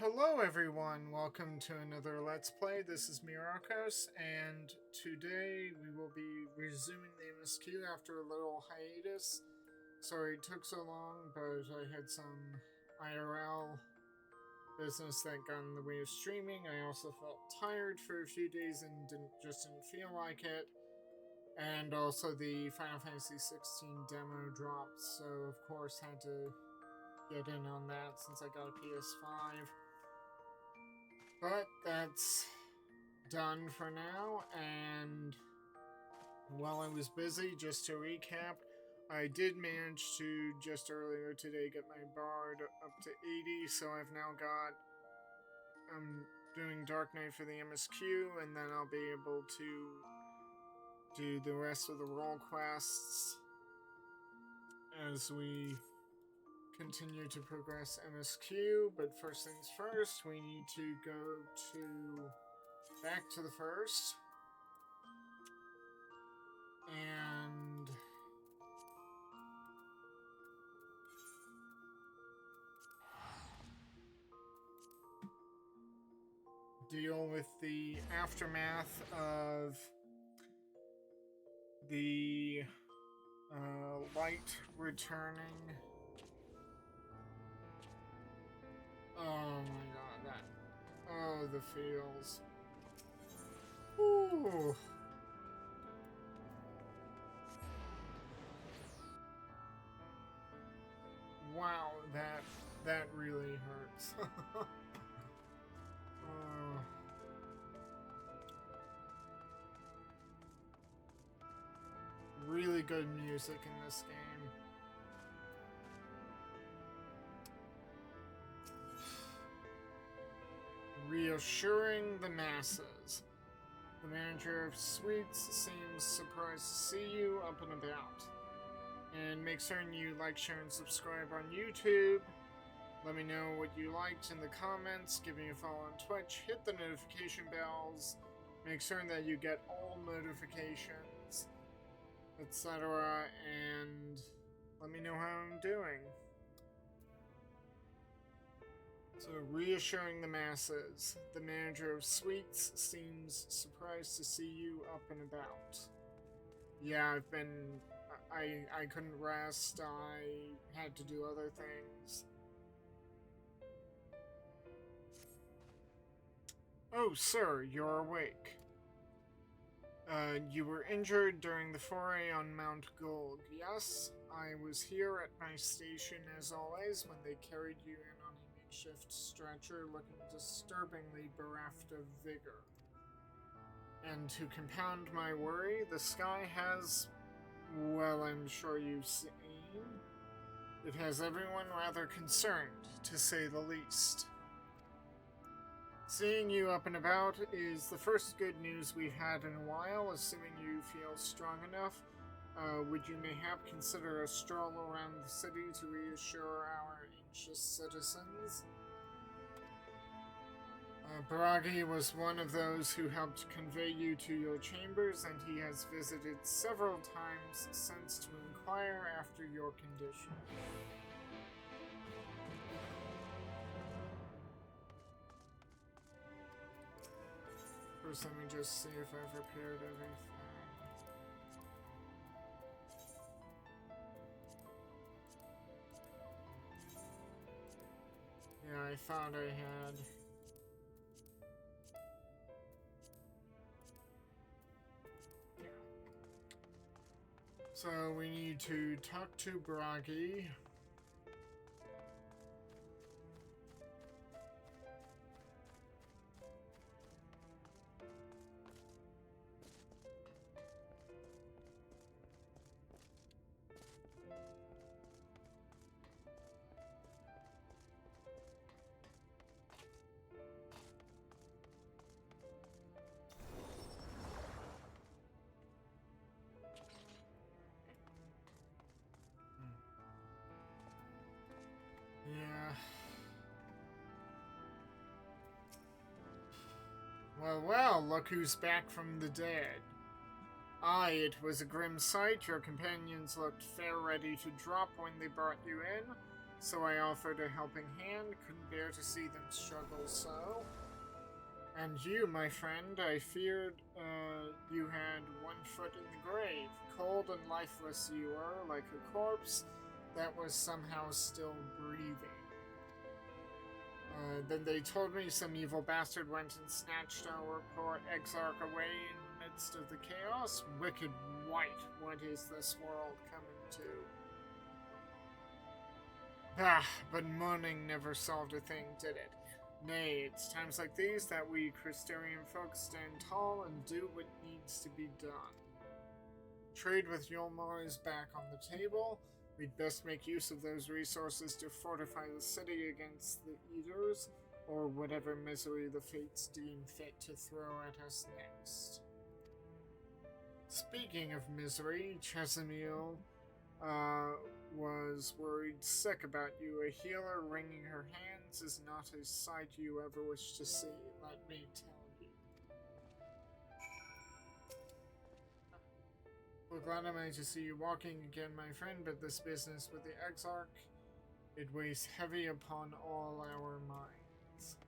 Hello everyone, welcome to another Let's Play. This is Myrokos, and today we will be resuming the MSQ after a little hiatus. Sorry it took so long, but I had some IRL business that got in the way of streaming. I also felt tired for a few days and just didn't feel like it. And also the Final Fantasy XVI demo dropped, so of course had to get in on that since I got a PS5. But that's done for now, and while I was busy, just to recap, I did manage to, just earlier today, get my Bard up to 80, so I've now got, I'm doing Dark Knight for the MSQ, and then I'll be able to do the rest of the role quests as we continue to progress MSQ. But first things first, we need to go back to the first and deal with the aftermath of the light returning. Oh my god, that. Oh, the feels. Ooh. Wow, that really hurts. Really good music in this game. Reassuring the masses. The manager of Sweets seems surprised to see you up and about. And make certain you like, share, and subscribe on YouTube. Let me know what you liked in the comments. Give me a follow on Twitch. Hit the notification bells. Make certain that you get all notifications, etc. And let me know how I'm doing. So, reassuring the masses. The manager of Sweets seems surprised to see you up and about. Yeah, I couldn't rest. I had to do other things. Oh, sir, you're awake. You were injured during the foray on Mount Gold. Yes, I was here at my station as always when they carried you in on a makeshift stretcher looking disturbingly bereft of vigor. And to compound my worry, the sky has, well, I'm sure you've seen, it has everyone rather concerned, to say the least. Seeing you up and about is the first good news we've had in a while. Assuming you feel strong enough, would you mayhap consider a stroll around the city to reassure our anxious citizens? Baragi was one of those who helped convey you to your chambers, and he has visited several times since to inquire after your condition. First, let me just see if I've repaired everything. Yeah, I thought I had. Yeah. So we need to talk to Bragi. Yeah. Well, look who's back from the dead. Aye, it was a grim sight. Your companions looked fair ready to drop when they brought you in. so I offered a helping hand, couldn't bear to see them struggle so. And you, my friend, I feared you had one foot in the grave. Cold and lifeless you were, like a corpse that was somehow still breathing. Then they told me some evil bastard went and snatched our poor exarch away in the midst of the chaos. Wicked wight, what is this world coming to? Ah, but mourning never solved a thing, did it? Nay, it's times like these that we Christerian folks stand tall and do what needs to be done. Trade with Yolmar is back on the table. We'd best make use of those resources to fortify the city against the Eaters, or whatever misery the fates deem fit to throw at us next. Speaking of misery, Chesamil was worried sick about you. A healer wringing her hands is not a sight you ever wish to see, let me tell you. We're glad am I to see you walking again, my friend, but this business with the exarch, it weighs heavy upon all our minds.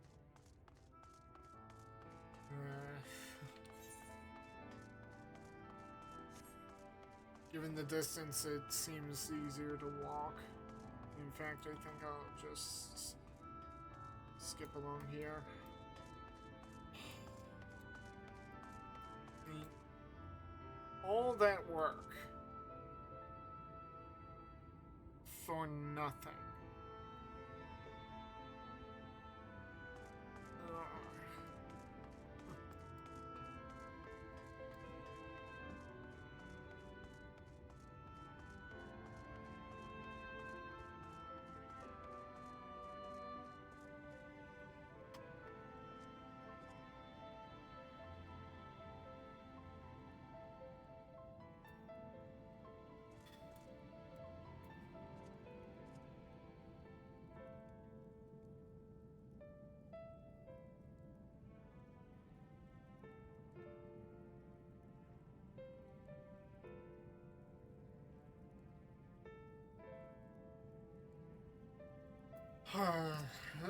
Given the distance, it seems easier to walk. In fact, I think I'll just skip along here. I mean, all that work for nothing.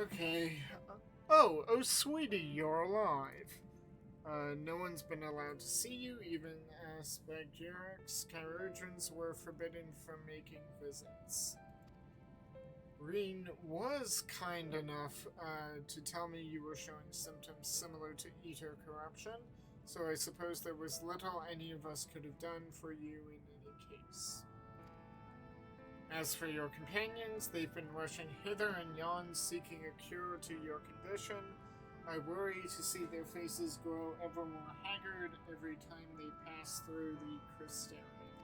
Okay. Oh, sweetie, you're alive. No one's been allowed to see you, even Aspergirax chirurgeons were forbidden from making visits. Reen was kind enough to tell me you were showing symptoms similar to Eater corruption, so I suppose there was little any of us could have done for you in any case. As for your companions, they've been rushing hither and yon seeking a cure to your condition. I worry to see their faces grow ever more haggard every time they pass through the Crystarium.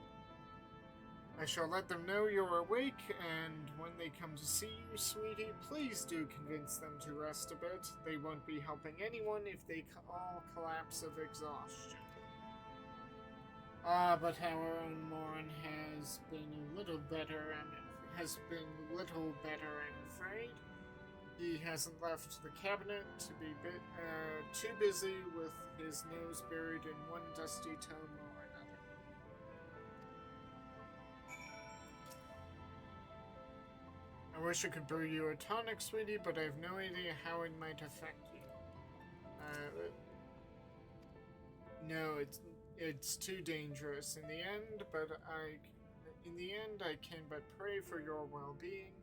I shall let them know you're awake, and when they come to see you, sweetie, please do convince them to rest a bit. They won't be helping anyone if they all collapse of exhaustion. But our own Morin has been a little better, I'm afraid. He hasn't left the cabinet to be too busy with his nose buried in one dusty tome or another. I wish I could brew you a tonic, sweetie, but I have no idea how it might affect you. No, it's too dangerous in the end, but I can but pray for your well-being.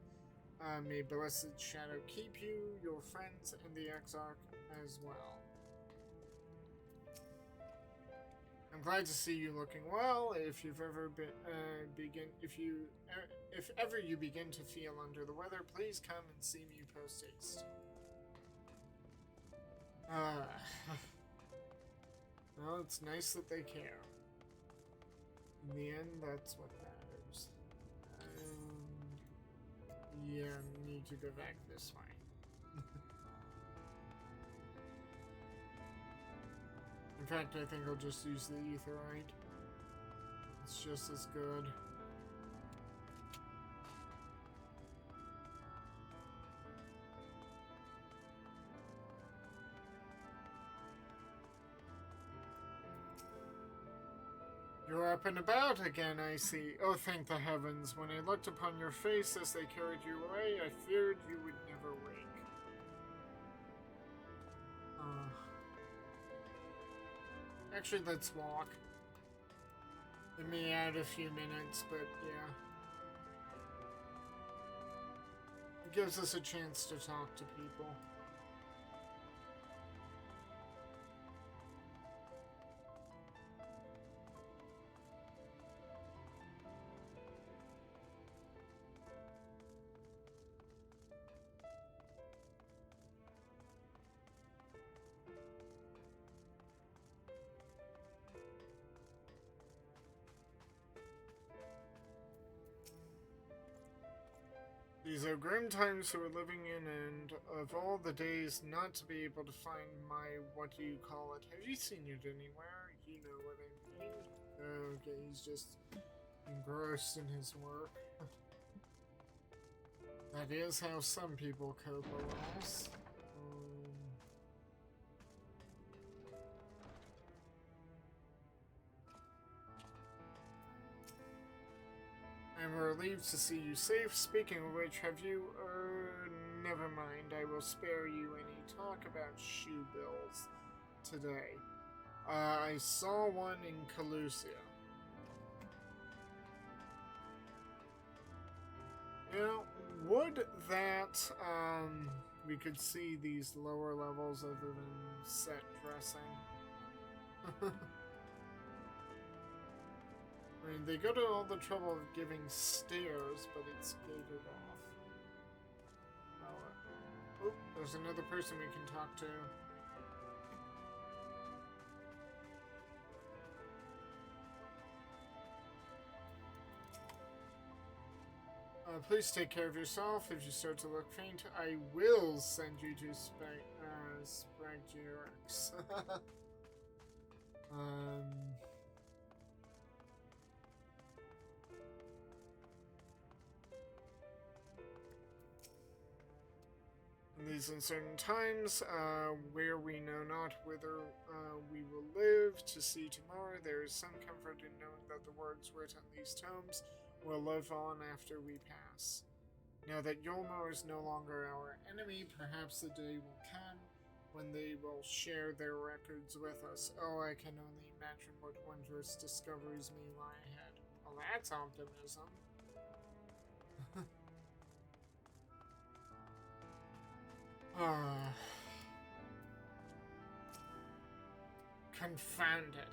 May Blessed Shadow keep you, your friends, and the Exarch as well. I'm glad to see you looking well. If you've ever if ever you begin to feel under the weather, please come and see me post haste. Well, it's nice that they care. In the end, that's what matters. Yeah, I need to go back this way. In fact, I think I'll just use the Aetherite. It's just as good. You're You're up and about again, I see. Oh, thank the heavens. When I looked upon your face as they carried you away, I feared you would never wake. Actually, let's walk. It may add a few minutes, but yeah. It gives us a chance to talk to people. These are grim times we're living in, and of all the days not to be able to find my, what do you call it? Have you seen it anywhere? You know what I mean? Okay, he's just engrossed in his work. That is how some people cope, alas. I'm relieved to see you safe. Speaking of which, have you, never mind. I will spare you any talk about shoe bills today. I saw one in Calusia. Now, would that, we could see these lower levels other than set dressing? I mean, they go to all the trouble of giving stairs, but it's gated off. Oh, there's another person we can talk to. Please take care of yourself. If you start to look faint, I will send you to Spraguex. In these uncertain times, where we know not whither we will live to see tomorrow, there is some comfort in knowing that the words written in these tomes will live on after we pass. Now that Yolmor is no longer our enemy, perhaps the day will come when they will share their records with us. Oh, I can only imagine what wondrous discoveries may lie ahead. Well, that's optimism. Confound it.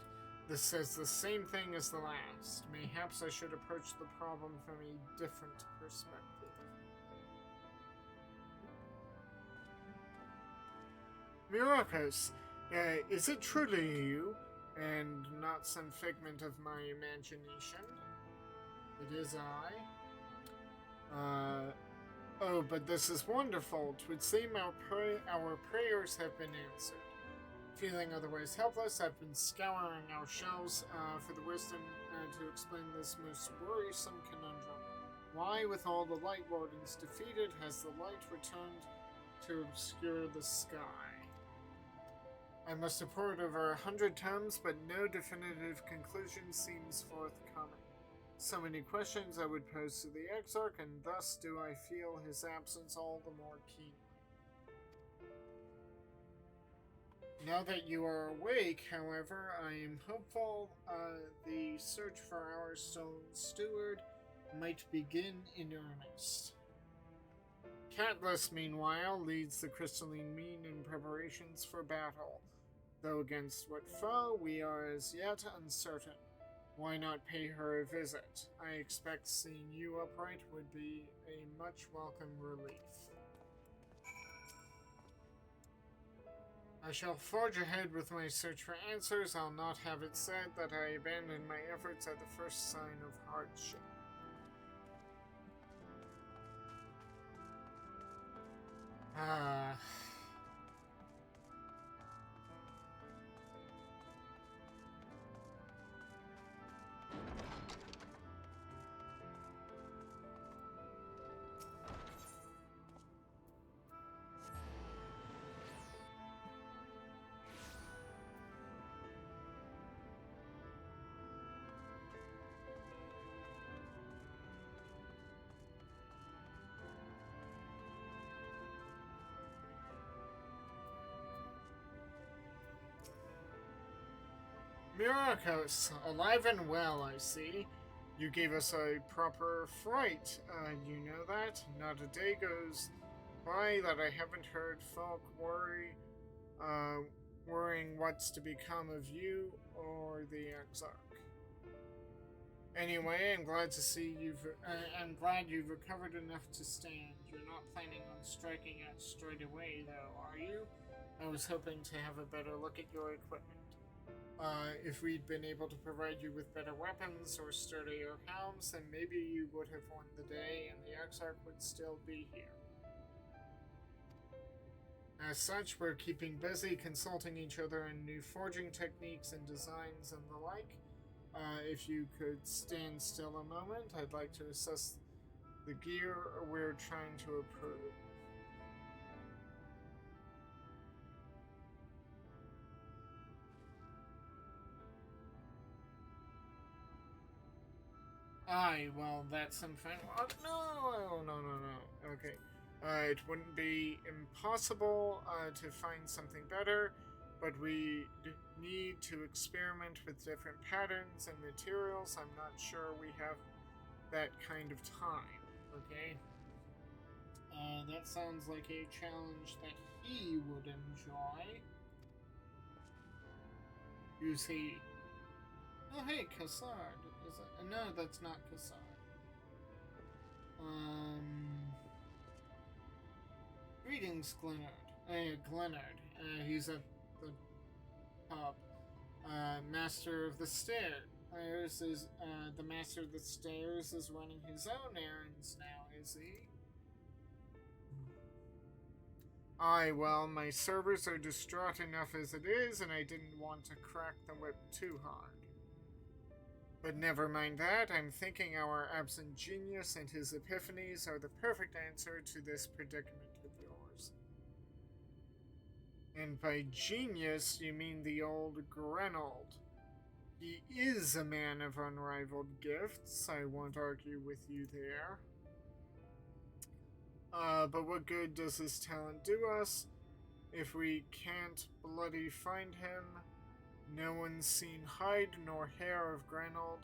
This says the same thing as the last. Mayhaps I should approach the problem from a different perspective. Myrokos, is it truly you, and not some figment of my imagination? It is I. Oh, but this is wonderful. 'Twould seem our prayers have been answered. Feeling otherwise helpless, I've been scouring our shelves for the wisdom to explain this most worrisome conundrum. Why, with all the light wardens defeated, has the light returned to obscure the sky? I must have poured over 100 tomes, but no definitive conclusion seems forthcoming. So many questions I would pose to the Exarch, and thus do I feel his absence all the more keenly. Now that you are awake, however, I am hopeful the search for our stolen steward might begin in earnest. Catless, meanwhile, leads the crystalline mean in preparations for battle, though against what foe we are as yet uncertain. Why not pay her a visit? I expect seeing you upright would be a much welcome relief. I shall forge ahead with my search for answers. I'll not have it said that I abandoned my efforts at the first sign of hardship. Myrokos, alive and well, I see. You gave us a proper fright. You know that? Not a day goes by that I haven't heard folk worrying what's to become of you or the Exarch. Anyway, I'm glad you've recovered enough to stand. You're not planning on striking out straight away, though, are you? I was hoping to have a better look at your equipment. If we'd been able to provide you with better weapons or sturdier helms, then maybe you would have won the day and the Exarch would still be here. As such, we're keeping busy consulting each other on new forging techniques and designs and the like. If you could stand still a moment, I'd like to assess the gear we're trying to improve. Aye, well, that's some fun. Oh, no. Okay. It wouldn't be impossible to find something better, but we need to experiment with different patterns and materials. I'm not sure we have that kind of time, okay? That sounds like a challenge that he would enjoy. Who's he? Oh, hey, Cassard. Is it? No, that's not Cassard. Greetings, Glennard. Glennard. He's at the pub. Master of the Stairs is, the Master of the Stairs is running his own errands now, is he? Aye, well, my servers are distraught enough as it is, and I didn't want to crack the whip too hard. But never mind that, I'm thinking our absent genius and his epiphanies are the perfect answer to this predicament of yours. And by genius, you mean the old Grenold. He is a man of unrivaled gifts, I won't argue with you there. But what good does his talent do us if we can't bloody find him? No one's seen hide nor hair of Grenold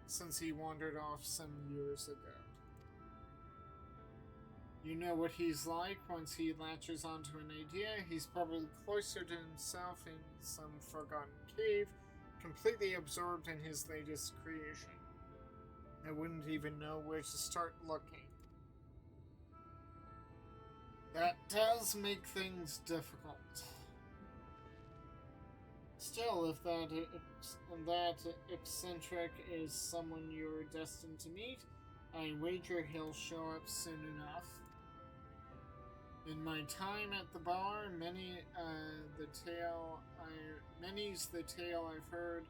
since he wandered off some years ago. You know what he's like once he latches onto an idea. He's probably cloistered himself in some forgotten cave, completely absorbed in his latest creation. I wouldn't even know where to start looking. That does make things difficult. Still, if that eccentric is someone you're destined to meet, I wager he'll show up soon enough. In my time at the bar, many's the tale I've heard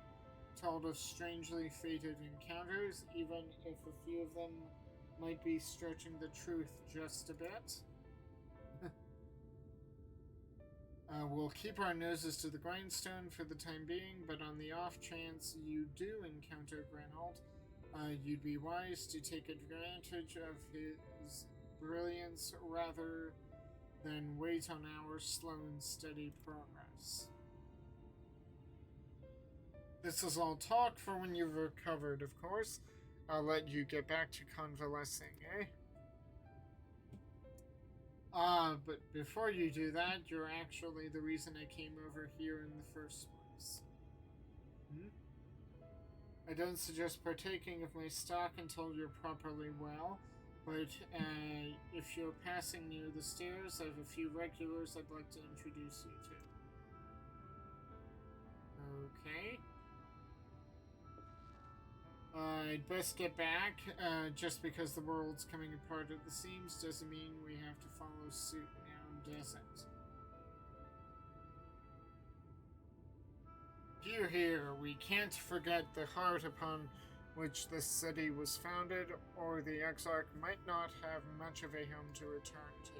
told of strangely fated encounters, even if a few of them might be stretching the truth just a bit. We'll keep our noses to the grindstone for the time being, but on the off chance you do encounter Grenold, you'd be wise to take advantage of his brilliance rather than wait on our slow and steady progress. This is all talk for when you've recovered, of course. I'll let you get back to convalescing, eh? But before you do that, you're actually the reason I came over here in the first place. I don't suggest partaking of my stock until you're properly well, but if you're passing near the stairs, I have a few regulars I'd like to introduce you to. Okay. I'd best get back. Just because the world's coming apart at the seams doesn't mean we have to follow suit now, does it? Hear, hear. We can't forget the heart upon which this city was founded, or the Exarch might not have much of a home to return to.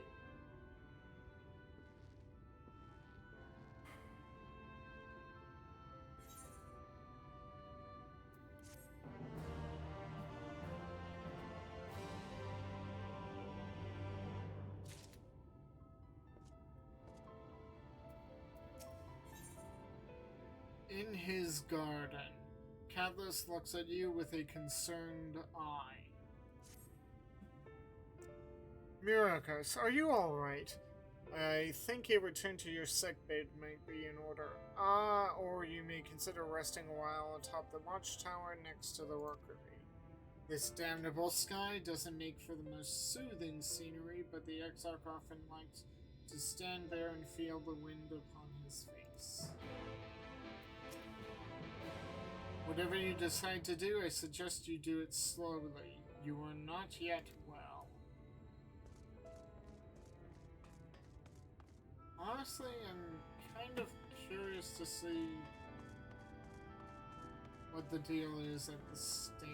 In his garden. Catalyst looks at you with a concerned eye. Myrokos, are you alright? I think a return to your sickbed might be in order. Or you may consider resting a while atop the watchtower next to the rookery. This damnable sky doesn't make for the most soothing scenery, but the Exarch often likes to stand there and feel the wind upon his face. Whatever you decide to do, I suggest you do it slowly. You are not yet well. Honestly, I'm kind of curious to see what the deal is at the stand.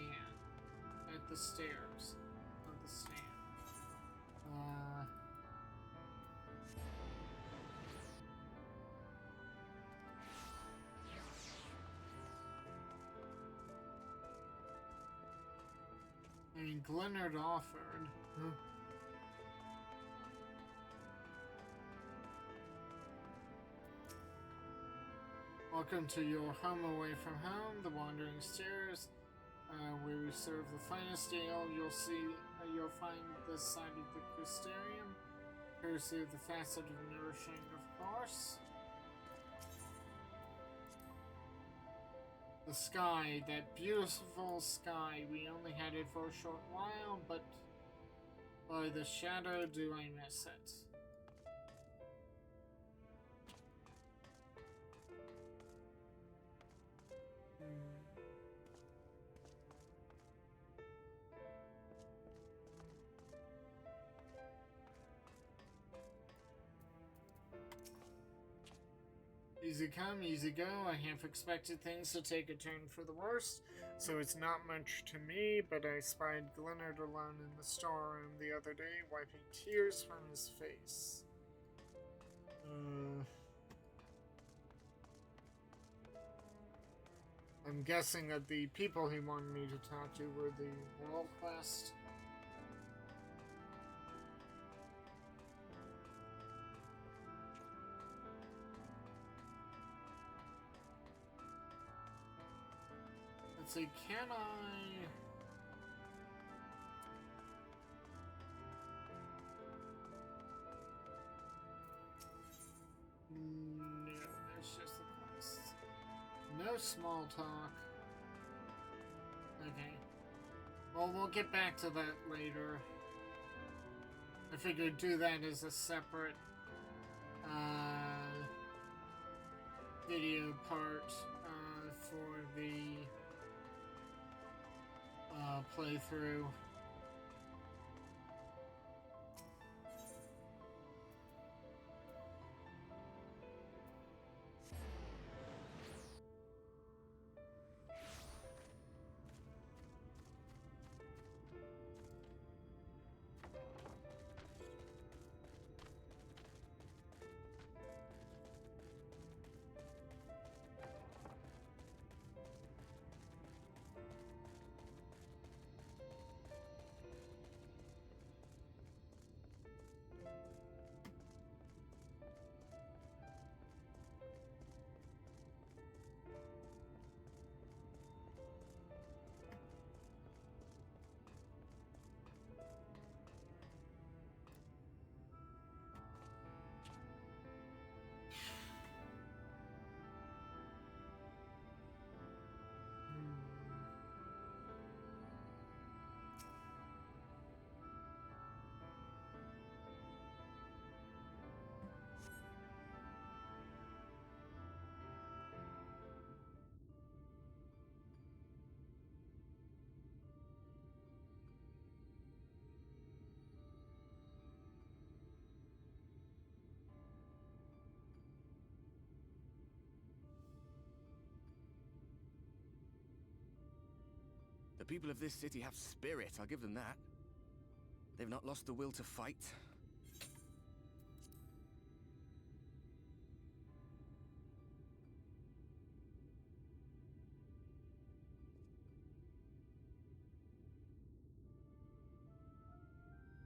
At the stairs. Not the stand. I mean, Glenard offered. Welcome to your home away from home, the Wandering Stairs, where we serve the finest ale. You'll find this side of the Crystarium, courtesy of the facet of nourishing, of course. The sky, that beautiful sky, we only had it for a short while, but by the shadow do I miss it. Easy come, easy go. I half expected things to take a turn for the worst, so it's not much to me, but I spied Glenard alone in the storeroom the other day, wiping tears from his face. I'm guessing that the people he wanted me to talk to were the World Quest. Let's see, can I... No, that's just the quest. No small talk. Okay. Well, we'll get back to that later. I figured do that as a separate video part for the playthrough. The people of this city have spirit, I'll give them that. They've not lost the will to fight.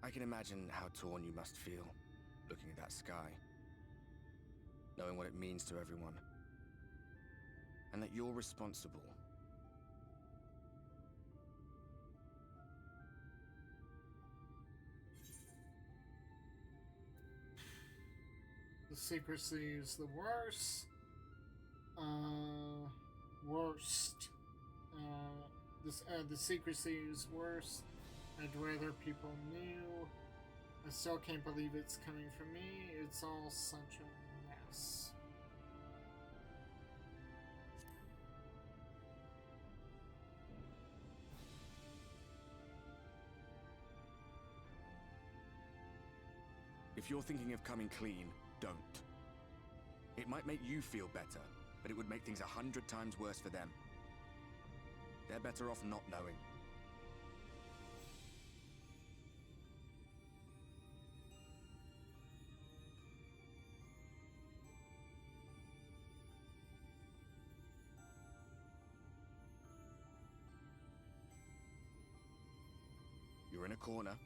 I can imagine how torn you must feel, looking at that sky, knowing what it means to everyone. and that you're responsible. The secrecy is the worst. Worst. The secrecy is worse. I'd rather people knew. I still can't believe it's coming from me. It's all such a mess. If you're thinking of coming clean, don't. It might make you feel better, but it would make things 100 times worse for them. They're better off not knowing. You're in a corner,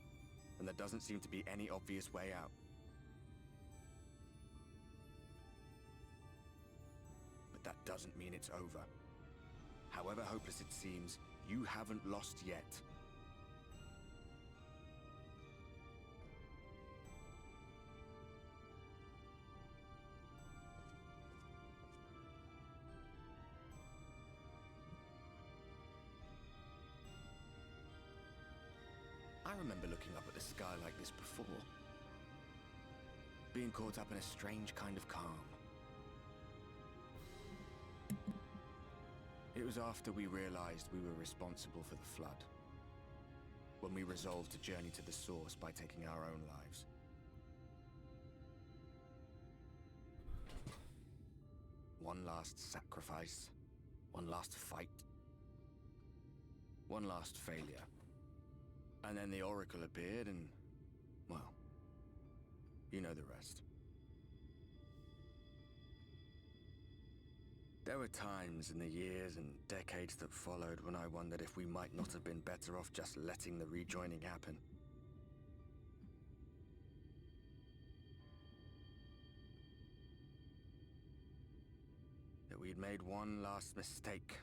and there doesn't seem to be any obvious way out. But that doesn't mean it's over. However hopeless it seems, you haven't lost yet. I remember looking up at the sky like this before. Being caught up in a strange kind of calm. It was after we realized we were responsible for the flood. When we resolved to journey to the source by taking our own lives. One last sacrifice. One last fight. One last failure. And then the Oracle appeared and, well, you know the rest. There were times in the years and decades that followed when I wondered if we might not have been better off just letting the rejoining happen. That we'd made one last mistake.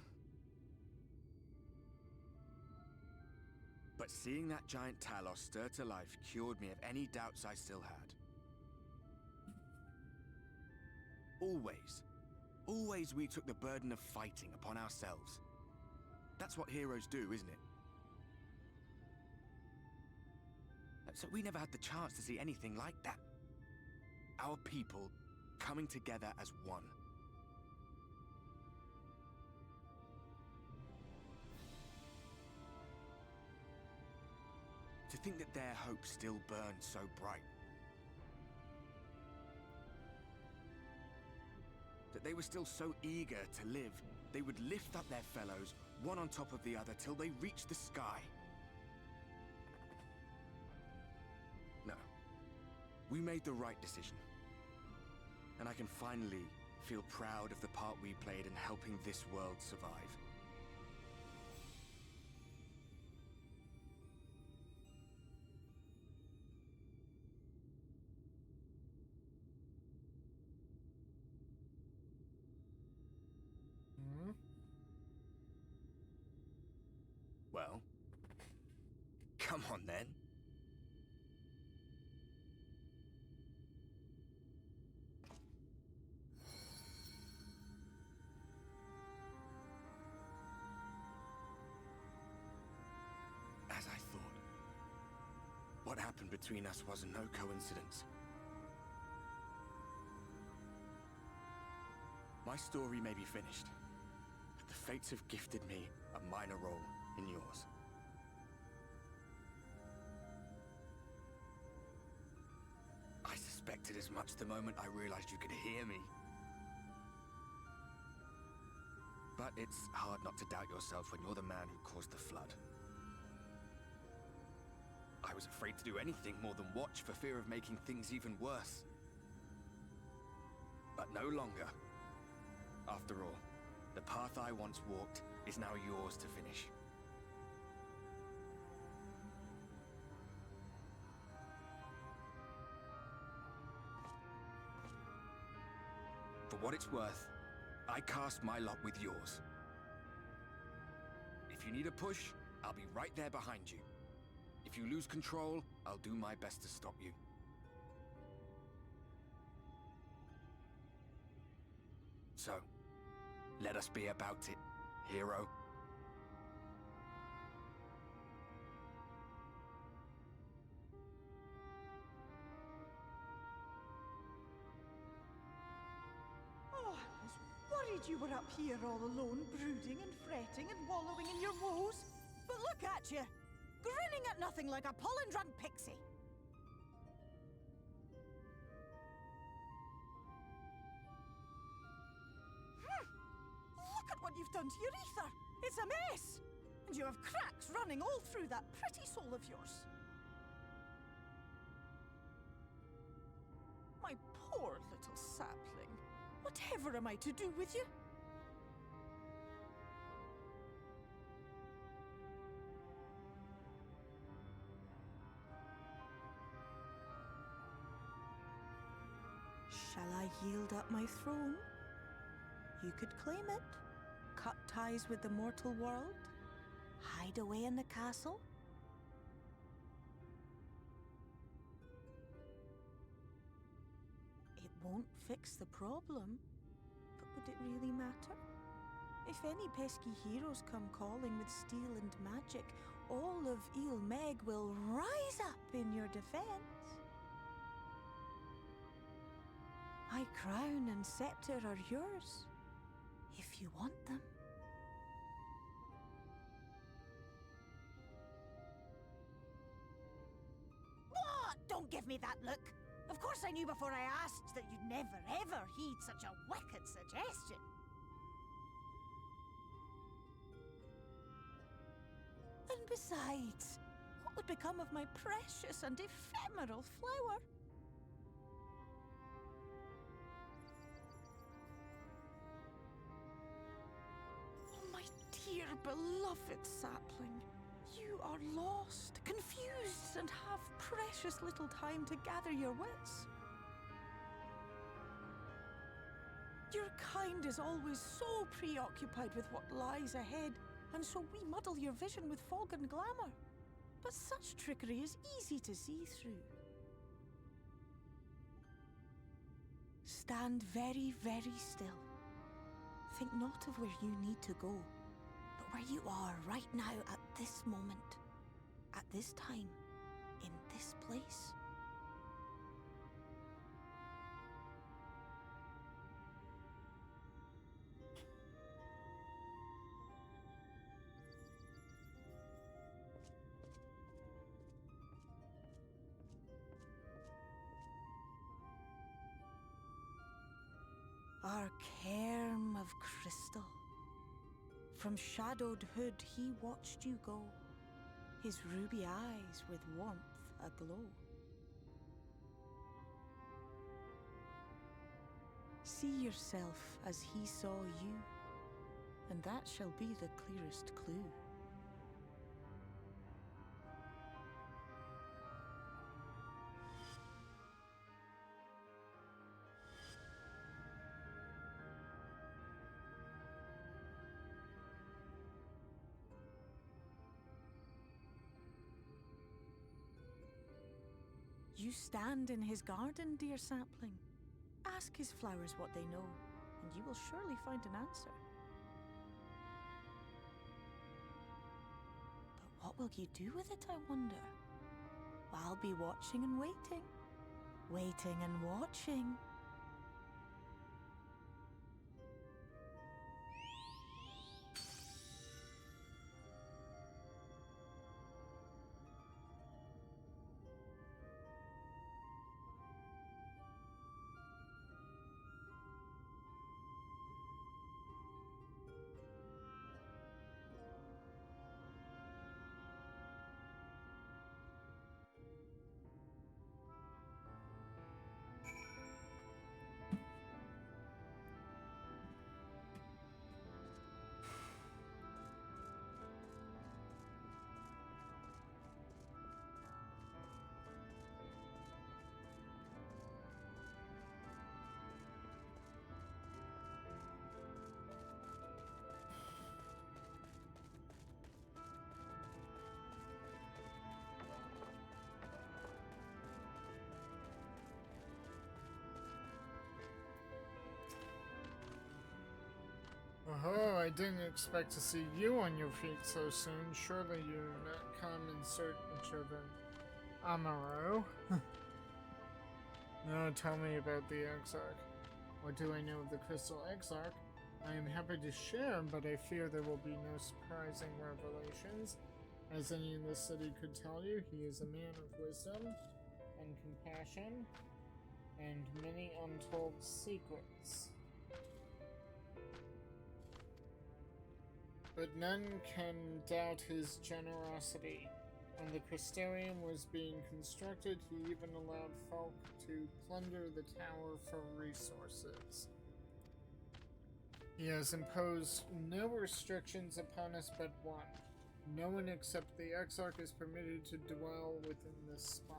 But seeing that giant Talos stir to life cured me of any doubts I still had. Always we took the burden of fighting upon ourselves. That's what heroes do, isn't it? So we never had the chance to see anything like that. Our people coming together as one. To think that their hope still burned so bright. That they were still so eager to live, they would lift up their fellows, one on top of the other, till they reached the sky. No. We made the right decision. And I can finally feel proud of the part we played in helping this world survive. Well, come on then. As I thought, what happened between us was no coincidence. My story may be finished, but the fates have gifted me a minor role in yours. I suspected as much the moment I realized you could hear me. But it's hard not to doubt yourself when you're the man who caused the flood. I was afraid to do anything more than watch for fear of making things even worse. But no longer. After all, the path I once walked is now yours to finish. For what it's worth, I cast my lot with yours. If you need a push, I'll be right there behind you. If you lose control, I'll do my best to stop you. So, let us be about it, hero. Oh, I was worried you were up here all alone, brooding and fretting and wallowing in your woes. But look at you, grinning at nothing like a pollen-drunk pixie. Look at what you've done to your ether. It's a mess. And you have cracks running all through that pretty soul of yours. My poor little sapling. Whatever am I to do with you? Shall I yield up my throne? You could claim it, cut ties with the mortal world, hide away in the castle. It won't fix the problem, but would it really matter? If any pesky heroes come calling with steel and magic, all of Meg will rise up in your defense. My crown and scepter are yours, if you want them. What? Don't give me that look! Of course I knew before I asked that you'd never ever heed such a wicked suggestion. And besides, what would become of my precious and ephemeral flower? Dear beloved sapling, you are lost, confused, and have precious little time to gather your wits. Your kind is always so preoccupied with what lies ahead, and so we muddle your vision with fog and glamour. But such trickery is easy to see through. Stand very, very still. Think not of where you need to go, where you are right now at this moment, at this time, in this place. Our cairn of crystal. From shadowed hood he watched you go, his ruby eyes with warmth aglow. See yourself as he saw you, and that shall be the clearest clue. You stand in his garden, dear sapling. Ask his flowers what they know, and you will surely find an answer. But what will you do with it, I wonder? I'll be watching and waiting. Waiting and watching. I didn't expect to see you on your feet so soon. Surely you're not come in search of an Amaro. No, tell me about the Exarch. What do I know of the Crystal Exarch? I am happy to share, but I fear there will be no surprising revelations. As any in this city could tell you, he is a man of wisdom and compassion, and many untold secrets. But none can doubt his generosity. When the Crystarium was being constructed, he even allowed folk to plunder the tower for resources. He has imposed no restrictions upon us but one. No one except the Exarch is permitted to dwell within the spire.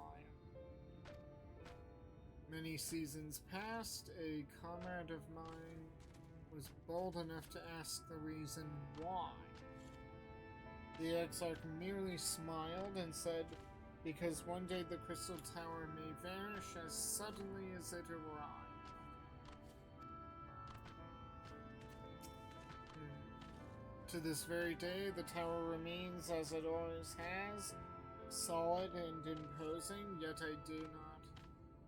Many seasons past, a comrade of mine was bold enough to ask the reason why. The Exarch merely smiled and said, because one day the Crystal Tower may vanish as suddenly as it arrived. To this very day, the tower remains as it always has, solid and imposing, yet I do not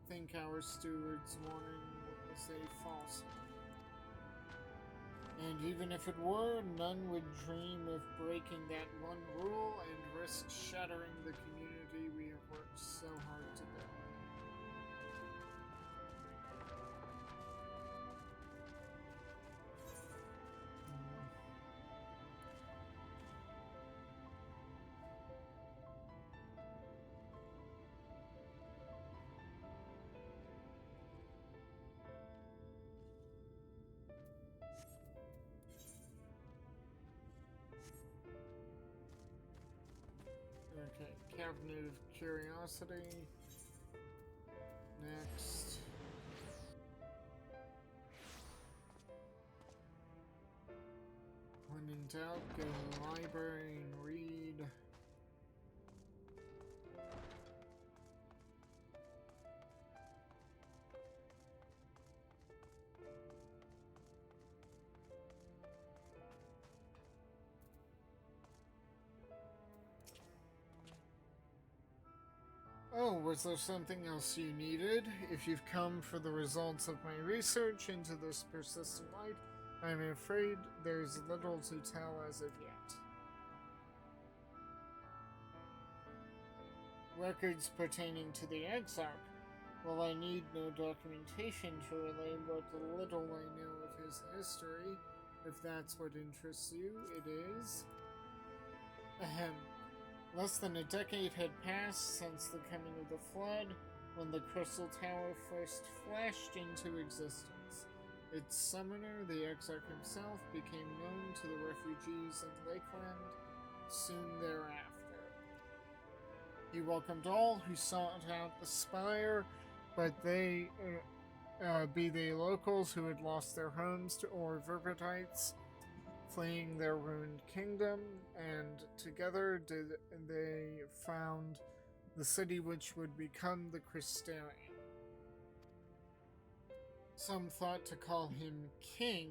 think our steward's warning was a falsehood. And even if it were, none would dream of breaking that one rule and risk shattering the community we have worked so hard to build. Okay, Cabinet of Curiosity. Next. When in doubt, go to the library and read. Oh, was there something else you needed? If you've come for the results of my research into this persistent light, I'm afraid there's little to tell as of yet. Records pertaining to the Exarch. Well, I need no documentation to relay what little I know of his history. If that's what interests you, it is. Ahem. Less than a decade had passed since the coming of the Flood, when the Crystal Tower first flashed into existence. Its summoner, the Exarch himself, became known to the refugees in Lakeland soon thereafter. He welcomed all who sought out the spire, but be they locals who had lost their homes or Verbidites fleeing their ruined kingdom, and together did they found the city which would become the Crystarium. Some thought to call him King,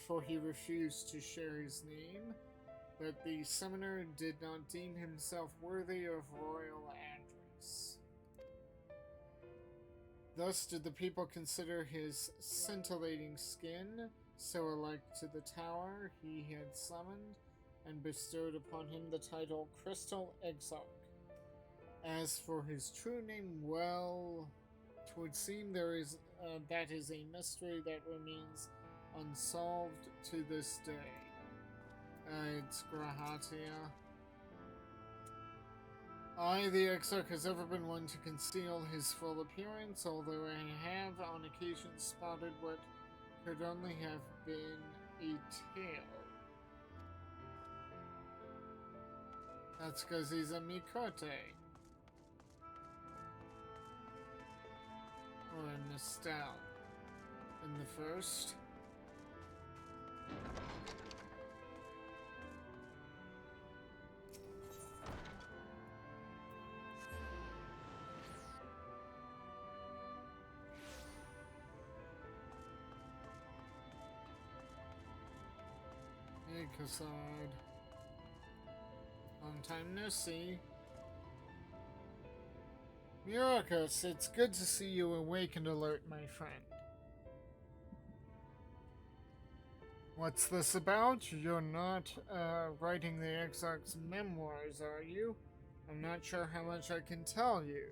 for he refused to share his name, but the summoner did not deem himself worthy of royal address. Thus did the people consider his scintillating skin so alike to the tower he had summoned, and bestowed upon him the title Crystal Exarch. As for his true name, well, 'twould seem that is a mystery that remains unsolved to this day. It's Grahatia. The Exarch has ever been one to conceal his full appearance, although I have on occasion spotted what could only have been a tail. That's because he's a Mikote. Or a Nostal. In the first. Cassad. Long time no see. Myrokos, it's good to see you awake and alert, my friend. What's this about? You're not, writing the Exarch's memoirs, are you? I'm not sure how much I can tell you.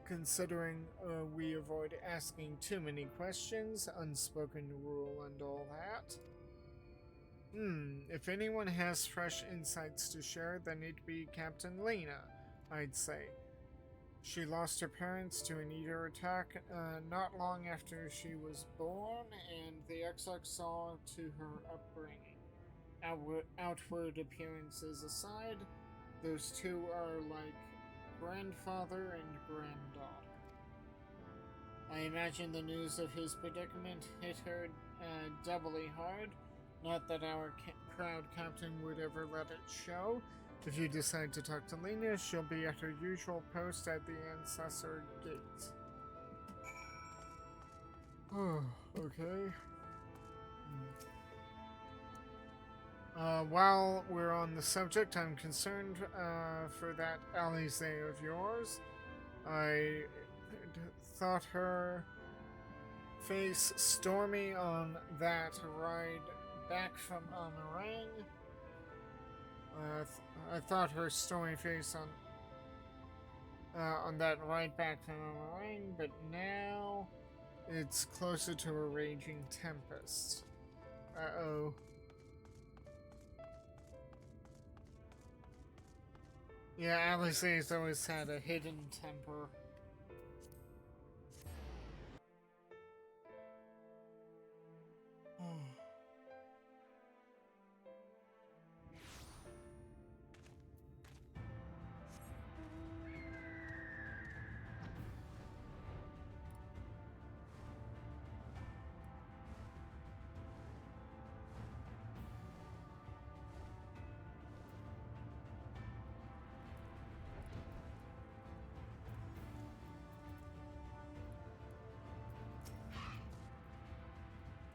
Considering, we avoid asking too many questions, unspoken rule and all that. If anyone has fresh insights to share, then it'd be Captain Lena, I'd say. She lost her parents to an Eater attack not long after she was born, and the Exarch saw to her upbringing. Outward appearances aside, those two are like grandfather and granddaughter. I imagine the news of his predicament hit her doubly hard. Not that our proud captain would ever let it show. If you decide to talk to Lena, she'll be at her usual post at the Ancestor Gate. Oh, okay. While we're on the subject, I'm concerned for that Alize of yours. I thought her face stormy on that ride back from Amarang. I thought her stormy face on that ride back from Amarang, but now it's closer to a raging tempest. Uh-oh. Yeah, Alice's always had a hidden temper.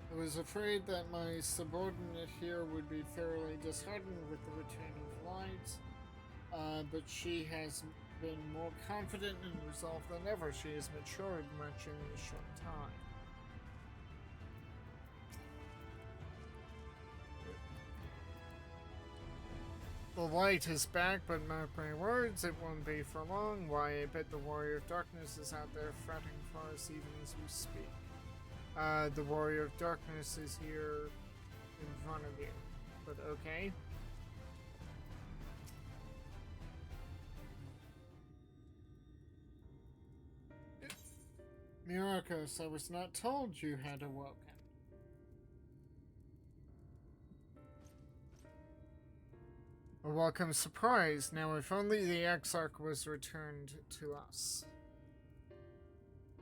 I was afraid that my subordinate here would be thoroughly disheartened with the return of light, but she has been more confident and resolved than ever. She has matured much in a short time. The light is back, but mark my words, it won't be for long. Why, I bet the Warrior of Darkness is out there fretting for us even as we speak. The Warrior of Darkness is here in front of you. But okay. Myrokos, I was not told you had awoken. A welcome surprise. Now, if only the Exarch was returned to us.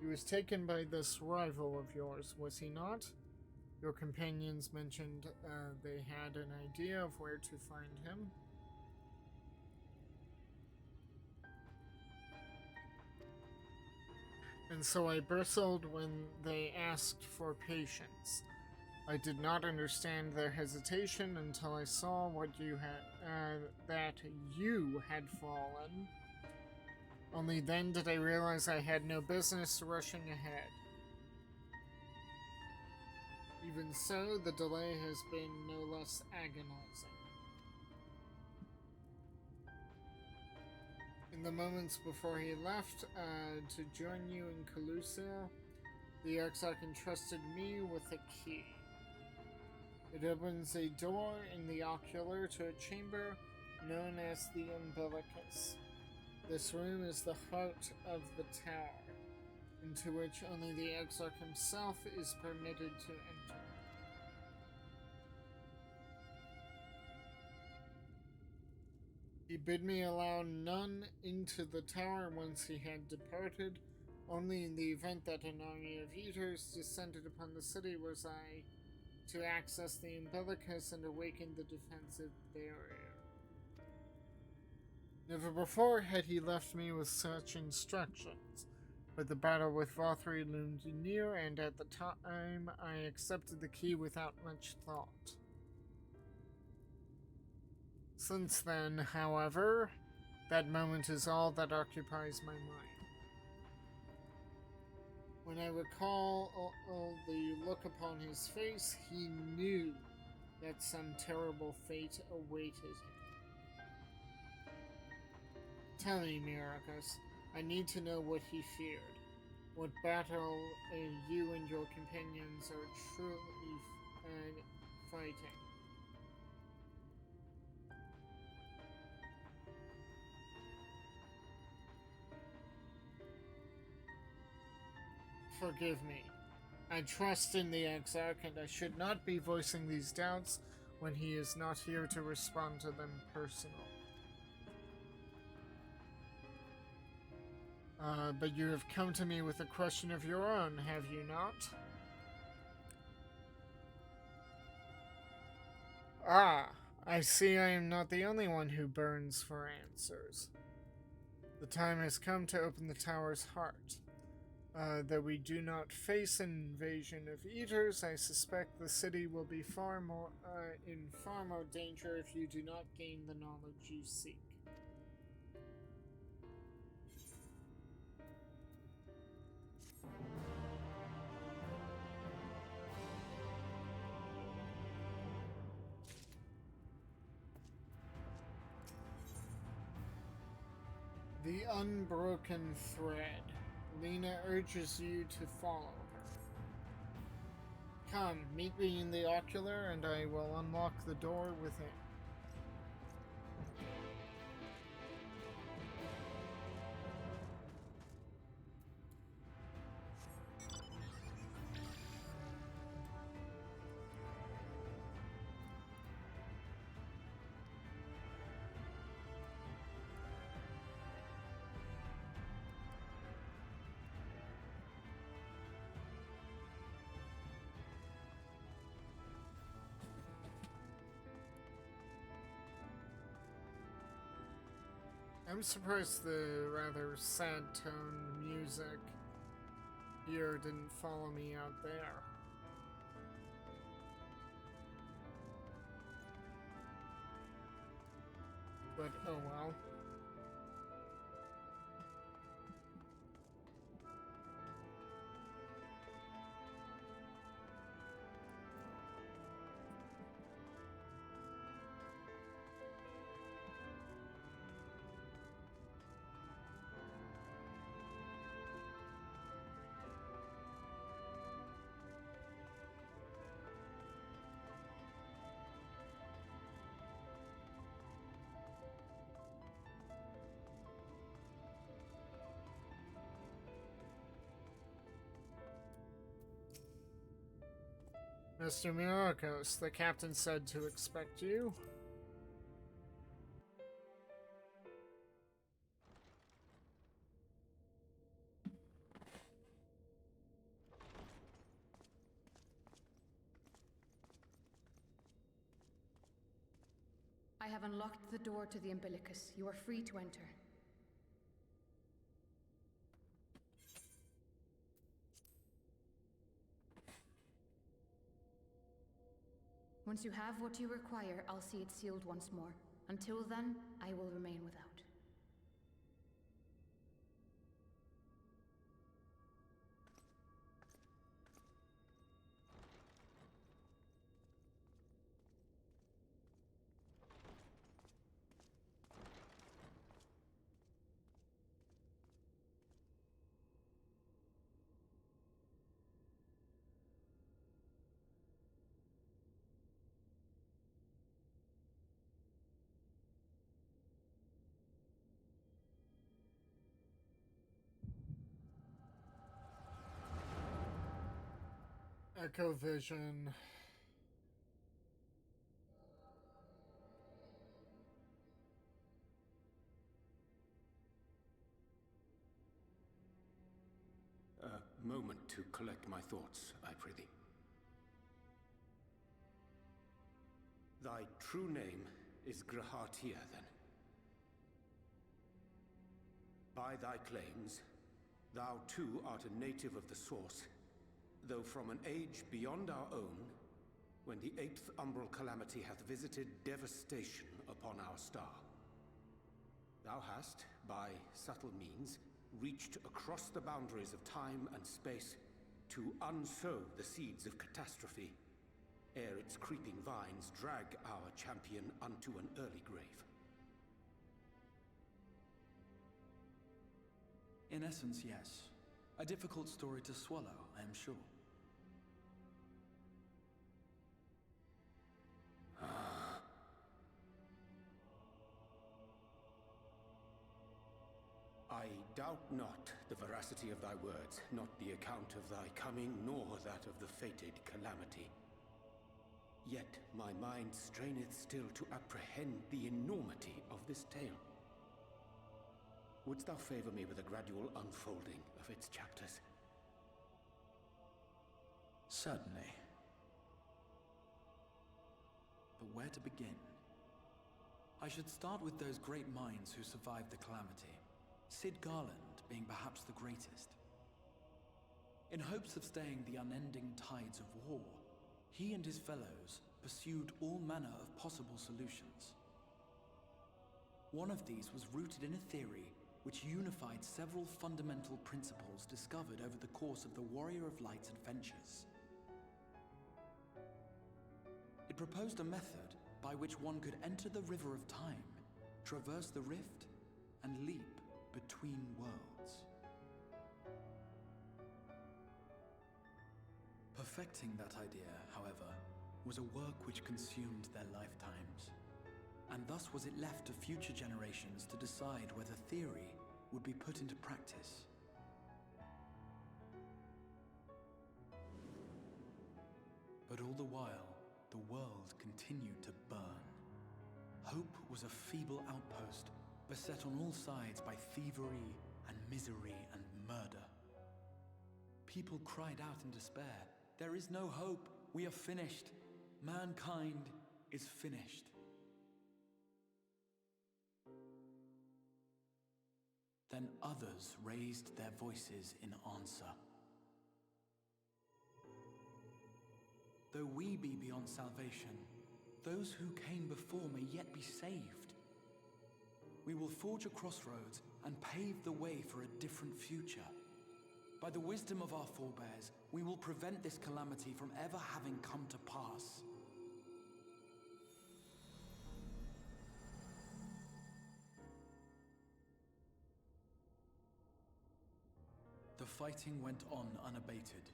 He was taken by this rival of yours, was he not? Your companions mentioned they had an idea of where to find him. And so I bristled when they asked for patience. I did not understand their hesitation until I saw what you had, that you had fallen. Only then did I realize I had no business rushing ahead. Even so, the delay has been no less agonizing. In the moments before he left to join you in Calusia, the Exarch entrusted me with a key. It opens a door in the ocular to a chamber known as the Umbilicus. This room is the heart of the tower, into which only the Exarch himself is permitted to enter. He bid me allow none into the tower once he had departed. Only in the event that an army of Eaters descended upon the city was I to access the Umbilicus and awaken the defensive barrier. Never before had he left me with such instructions, but the battle with Vothri loomed near, and at the time I accepted the key without much thought. Since then, however, that moment is all that occupies my mind. When I recall the look upon his face, he knew that some terrible fate awaited him. Tell me, Myrokos, I need to know what he feared. What battle you and your companions are truly fighting. Forgive me. I trust in the Exarch, and I should not be voicing these doubts when he is not here to respond to them personally. But you have come to me with a question of your own, have you not? Ah, I see I am not the only one who burns for answers. The time has come to open the tower's heart. Though we do not face an invasion of eaters, I suspect the city will be in far more danger if you do not gain the knowledge you seek. The unbroken thread. Lena urges you to follow her. Come, meet me in the ocular, and I will unlock the door within. I'm surprised the rather sad tone music here didn't follow me out there. But oh well. Mr. Myrokos, the captain said to expect you. I have unlocked the door to the umbilicus. You are free to enter. Once you have what you require, I'll see it sealed once more. Until then, I will remain without. Echo Vision. A moment to collect my thoughts, I prithee. Thy true name is Grahatia, then. By thy claims, thou too art a native of the Source, though from an age beyond our own, when the 8th umbral calamity hath visited devastation upon our star. Thou hast, by subtle means, reached across the boundaries of time and space to unsow the seeds of catastrophe, ere its creeping vines drag our champion unto an early grave. In essence, yes. A difficult story to swallow, I am sure. I doubt not the veracity of thy words, not the account of thy coming, nor that of the fated calamity. Yet my mind straineth still to apprehend the enormity of this tale. Wouldst thou favor me with a gradual unfolding of its chapters? Certainly. But where to begin? I should start with those great minds who survived the calamity. Sid Garland being perhaps the greatest. In hopes of staying the unending tides of war, he and his fellows pursued all manner of possible solutions. One of these was rooted in a theory which unified several fundamental principles discovered over the course of the Warrior of Light's adventures. It proposed a method by which one could enter the River of Time, traverse the rift, and leap between worlds. Perfecting that idea, however, was a work which consumed their lifetimes, and thus was it left to future generations to decide whether theory would be put into practice. But all the while, the world continued to burn. Hope was a feeble outpost, beset on all sides by thievery and misery and murder. People cried out in despair, "There is no hope, we are finished. Mankind is finished." Then others raised their voices in answer. Though we be beyond salvation, those who came before may yet be saved. We will forge a crossroads and pave the way for a different future. By the wisdom of our forebears, we will prevent this calamity from ever having come to pass. The fighting went on unabated,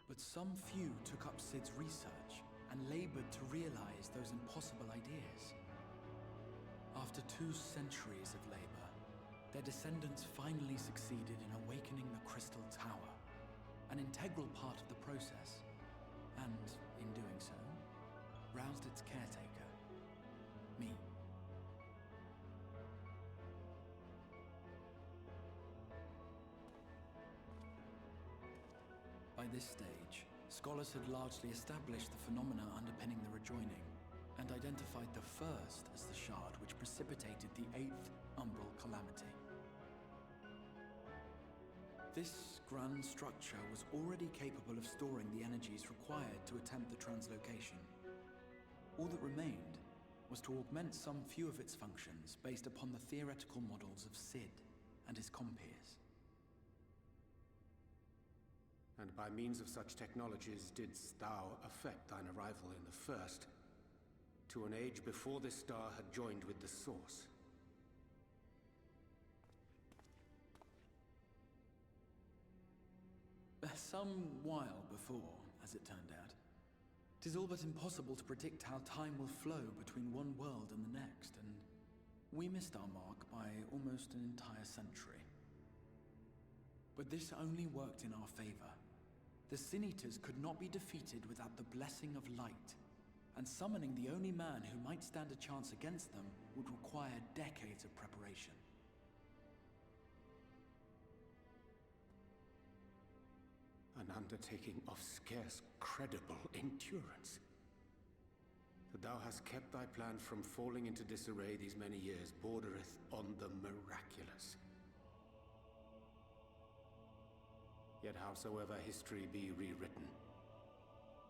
but some few took up Sid's research and labored to realize those impossible ideas. After 2 centuries of labor, their descendants finally succeeded in awakening the Crystal Tower, an integral part of the process, and, in doing so, roused its caretaker, me. By this stage, scholars had largely established the phenomena underpinning the rejoining, and identified the first as the shard which precipitated the 8th umbral calamity. This grand structure was already capable of storing the energies required to attempt the translocation. All that remained was to augment some few of its functions based upon the theoretical models of Sid and his compeers. And by means of such technologies didst thou effect thine arrival in the first, to an age before this star had joined with the Source. Some while before, as it turned out. 'Tis all but impossible to predict how time will flow between one world and the next, and we missed our mark by almost an entire century. But this only worked in our favor. The Sin Eaters could not be defeated without the blessing of light, and summoning the only man who might stand a chance against them would require decades of preparation. An undertaking of scarce credible endurance. That thou hast kept thy plan from falling into disarray these many years bordereth on the miraculous. Yet howsoever history be rewritten,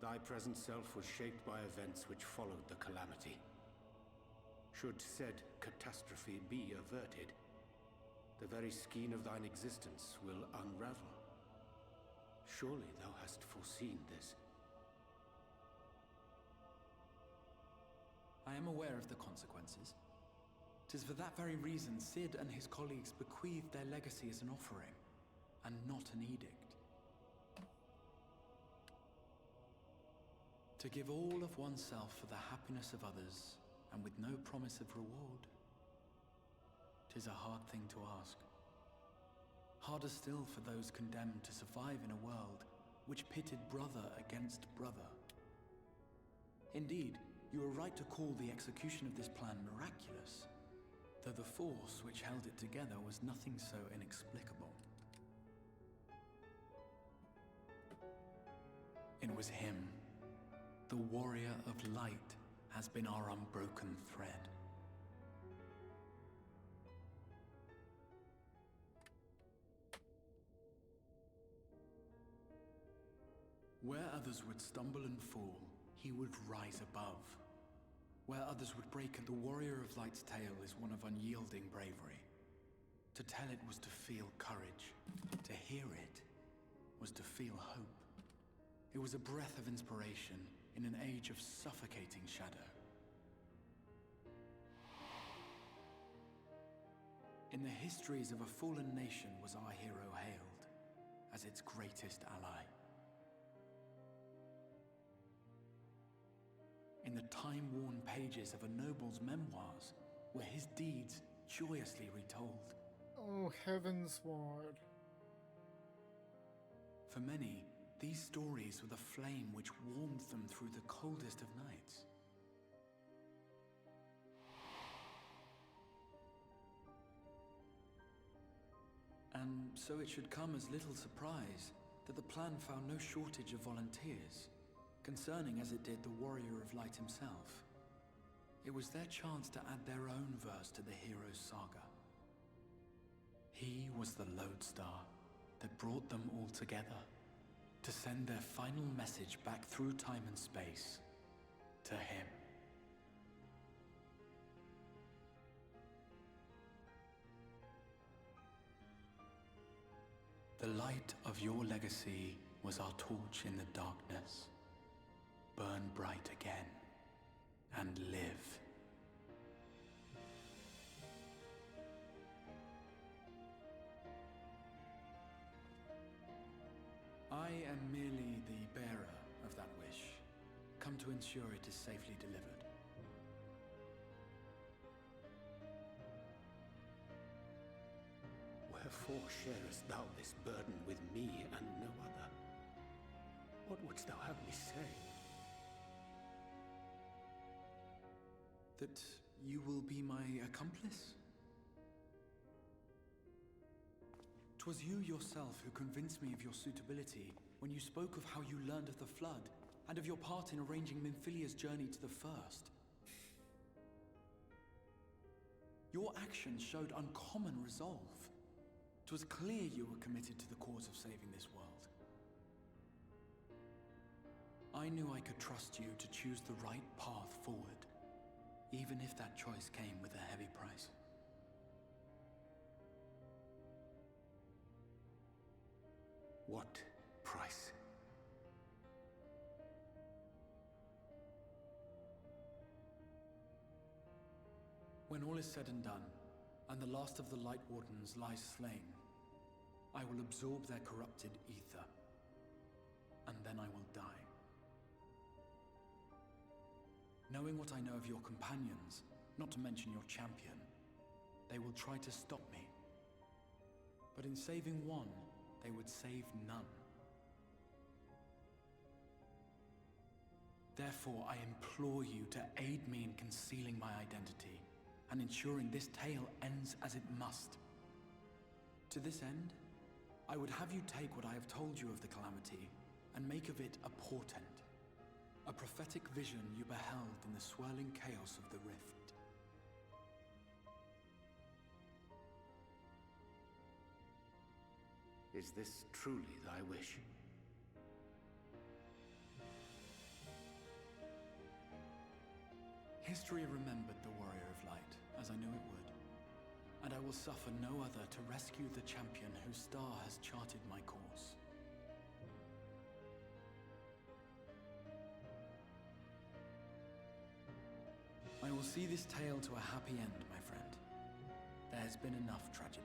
thy present self was shaped by events which followed the calamity. Should said catastrophe be averted, the very skein of thine existence will unravel. Surely thou hast foreseen this. I am aware of the consequences. 'Tis for that very reason Cid and his colleagues bequeathed their legacy as an offering, and not an edict. To give all of oneself for the happiness of others, and with no promise of reward. 'Tis a hard thing to ask. Harder still for those condemned to survive in a world which pitted brother against brother. Indeed, you are right to call the execution of this plan miraculous, though the force which held it together was nothing so inexplicable. It was him. The warrior of light has been our unbroken thread. Where others would stumble and fall, he would rise above. Where others would break, the warrior of light's tale is one of unyielding bravery. To tell it was to feel courage. To hear it was to feel hope. It was a breath of inspiration in an age of suffocating shadow. In the histories of a fallen nation was our hero hailed as its greatest ally. In the time-worn pages of a noble's memoirs were his deeds joyously retold. Oh, heavens, Ward. For many, these stories were the flame which warmed them through the coldest of nights. And so it should come as little surprise that the plan found no shortage of volunteers, concerning as it did the warrior of light himself. It was their chance to add their own verse to the hero's saga. He was the lodestar that brought them all together, to send their final message back through time and space to him. The light of your legacy was our torch in the darkness. Burn bright again and live. I am merely the bearer of that wish, come to ensure it is safely delivered. Wherefore sharest thou this burden with me and no other? What wouldst thou have me say? That you will be my accomplice? 'Twas you yourself who convinced me of your suitability when you spoke of how you learned of the Flood, and of your part in arranging Minfilia's journey to the First. Your actions showed uncommon resolve. 'Twas clear you were committed to the cause of saving this world. I knew I could trust you to choose the right path forward, even if that choice came with a heavy price. What price? When all is said and done, and the last of the Light Wardens lies slain, I will absorb their corrupted ether, and then I will die. Knowing what I know of your companions, not to mention your champion, they will try to stop me. But in saving one, they would save none. Therefore, I implore you to aid me in concealing my identity, and ensuring this tale ends as it must. To this end, I would have you take what I have told you of the Calamity, and make of it a portent. A prophetic vision you beheld in the swirling chaos of the Rift. Is this truly thy wish? History remembered the Warrior of as I knew it would. And I will suffer no other to rescue the champion whose star has charted my course. I will see this tale to a happy end, my friend. There has been enough tragedy.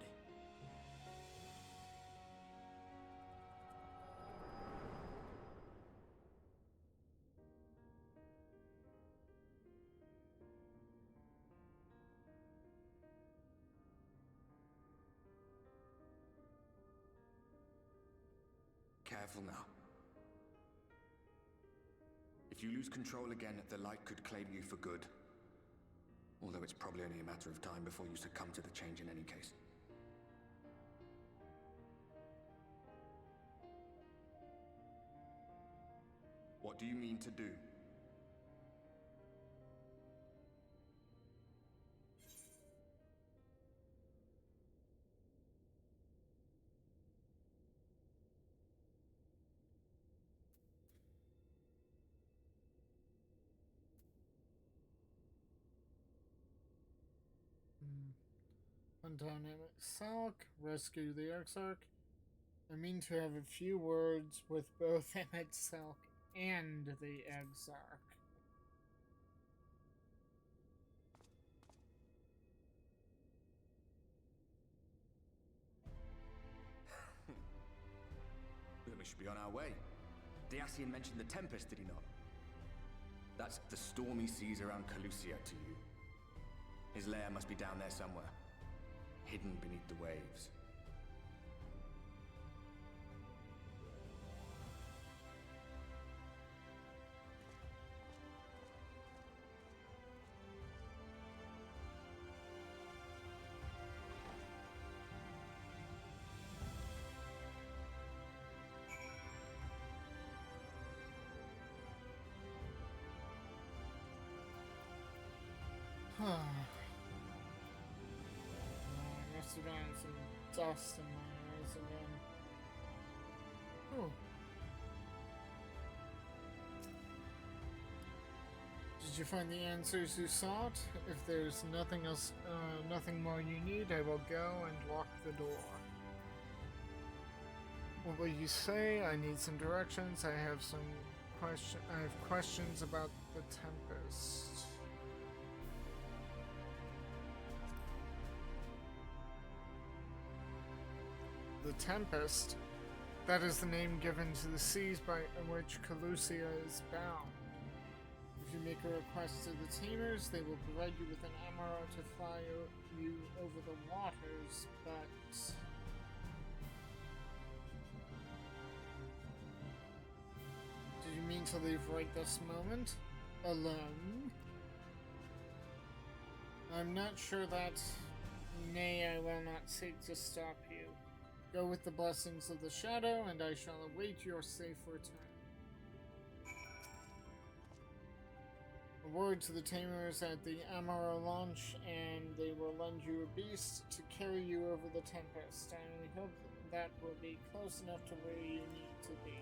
Careful now. If you lose control again, the light could claim you for good. Although it's probably only a matter of time before you succumb to the change in any case. What do you mean to do? Dynamic Salk, rescue the Exarch. I mean to have a few words with both Emmett Salk and the Exarch. Then we should be on our way. Dacian mentioned the Tempest, did he not? That's the stormy seas around Calusia to you. His lair must be down there somewhere, hidden beneath the waves. I must have gotten some dust in my eyes again. Oh. Did you find the answers you sought? If there's nothing else, nothing more you need, I will go and lock the door. What will you say? I need some directions. I have questions about the Tempest. The Tempest? That is the name given to the seas by which Calusia is bound. If you make a request to the Tamers, they will provide you with an Amaro to fly you over the waters, but... Did you mean to leave right this moment? Alone? I'm not sure that... Nay, I will not seek to stop you. Go with the blessings of the shadow, and I shall await your safe return. A word to the Tamers at the Amaro launch, and they will lend you a beast to carry you over the Tempest. I only hope that will be close enough to where you need to be.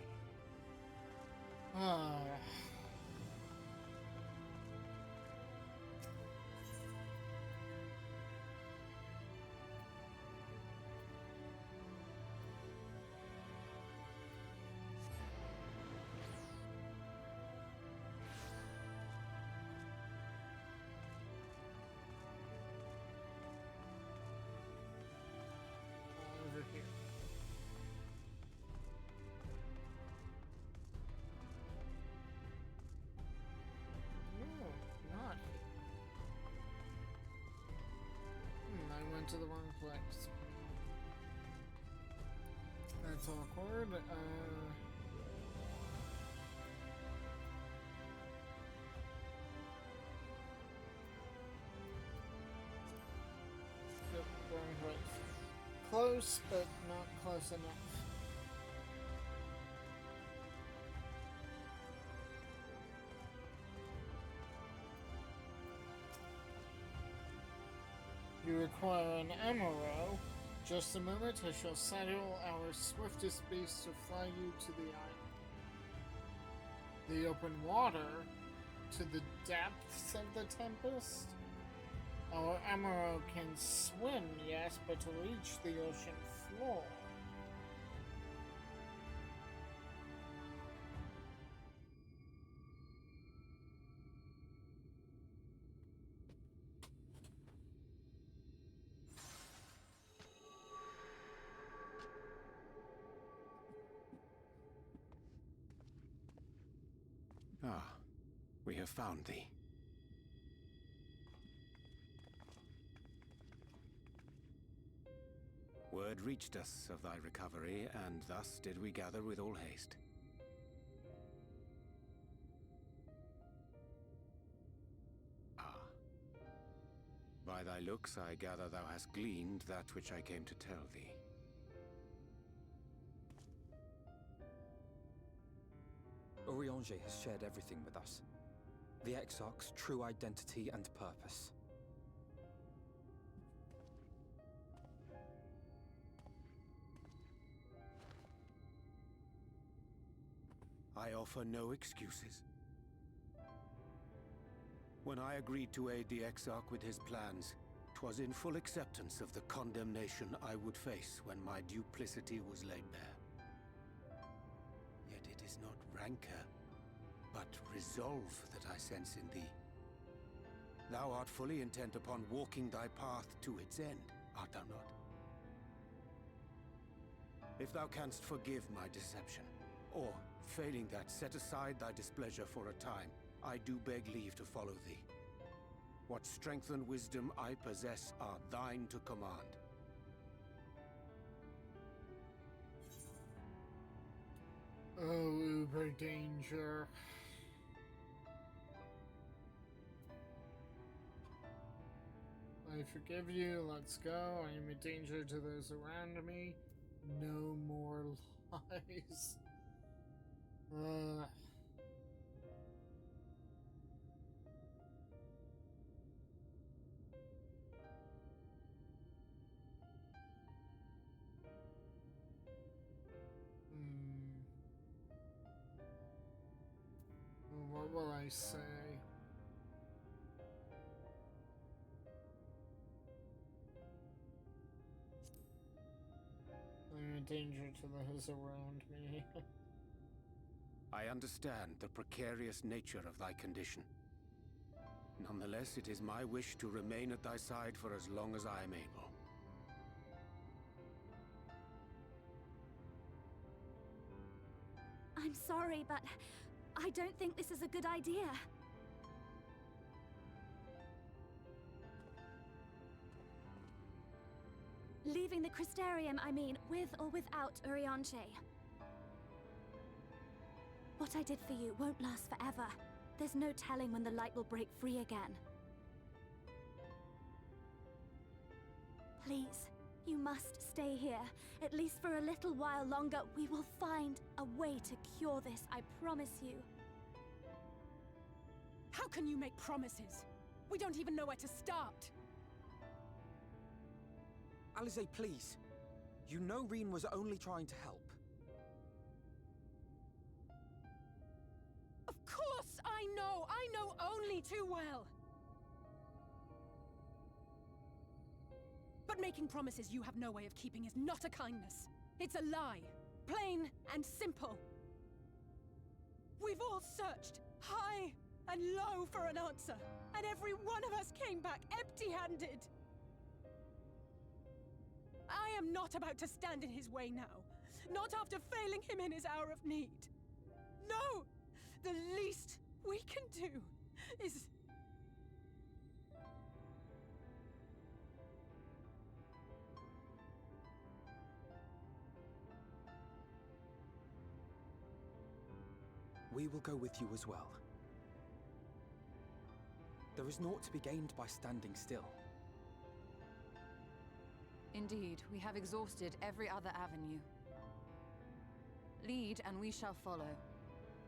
Over here. Not. I went to the wrong place. That's awkward. Yep, wrong place. Close, but not close enough. You require an Amaro. Just a moment, I shall saddle our swiftest beast to fly you to the island. The open water? To the depths of the Tempest? Our Emerald can swim, yes, but to reach the ocean floor. Ah, we have found thee. Word reached us of thy recovery, and thus did we gather with all haste. Ah. By thy looks, I gather thou hast gleaned that which I came to tell thee. Urianger has shared everything with us. The Exarch's true identity and purpose. I offer no excuses. When I agreed to aid the Exarch with his plans, 'twas in full acceptance of the condemnation I would face when my duplicity was laid bare. Yet it is not rancor, but resolve that I sense in thee. Thou art fully intent upon walking thy path to its end, art thou not? If thou canst forgive my deception, or, failing that, set aside thy displeasure for a time, I do beg leave to follow thee. What strength and wisdom I possess are thine to command. Oh, uber danger. I forgive you, let's go. I am a danger to those around me. No more lies. What will I say? I'm a danger to those around me. I understand the precarious nature of thy condition. Nonetheless, it is my wish to remain at thy side for as long as I am able. I'm sorry, but I don't think this is a good idea. Leaving the Crystarium, I mean, with or without Urianger. What I did for you won't last forever. There's no telling when the light will break free again. Please, you must stay here, at least for a little while longer. We will find a way to cure this, I promise you. How can you make promises? We don't even know where to start. Alize, please. You know Reen was only trying to help. Of course I know! I know only too well! But making promises you have no way of keeping is not a kindness. It's a lie. Plain and simple. We've all searched high and low for an answer, and every one of us came back empty-handed. I am not about to stand in his way now. Not after failing him in his hour of need. No! The least we can do is... We will go with you as well. There is naught to be gained by standing still. Indeed, we have exhausted every other avenue. Lead, and we shall follow.